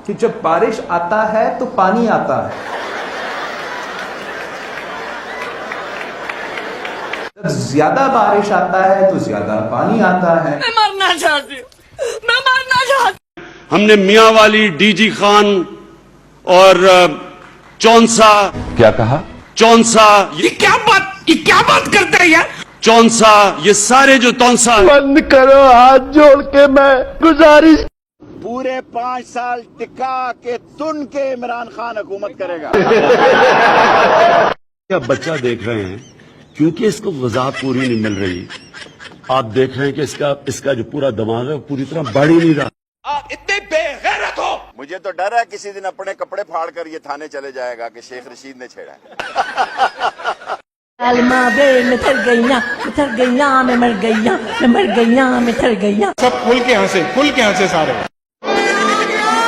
کہ جب بارش آتا ہے تو پانی آتا ہے، جب زیادہ بارش آتا ہے تو زیادہ پانی آتا ہے۔ میں مرنا چاہتی ہوں، میں مرنا چاہتی ہوں۔ ہم نے میاں والی، ڈی جی خان اور چونسا، کیا کہا؟ چونسا، یہ کیا بات کرتے ہیں یار؟ چونسا، یہ سارے جو تونسا بند کرو، ہاتھ جوڑ کے میں گزارش۔ پورے 5 سال ٹکا کے تن کے عمران خان حکومت کرے گا۔ اب بچہ دیکھ رہے ہیں، کیونکہ اس کو غذا پوری نہیں مل رہی، آپ دیکھ رہے ہیں کہ اس کا جو پورا دماغ ہے وہ پوری طرح بڑھ ہی نہیں رہا۔ آپ اتنے بے غیرت ہو، مجھے تو ڈر ہے کسی دن اپنے کپڑے پھاڑ کر یہ تھانے چلے جائے گا کہ شیخ رشید نے چھیڑا ہے۔ میں تھر گئی، میں مر گئی، میں مر گئی، میں تھر گئی۔ سب کھل کے ہنسے سارے۔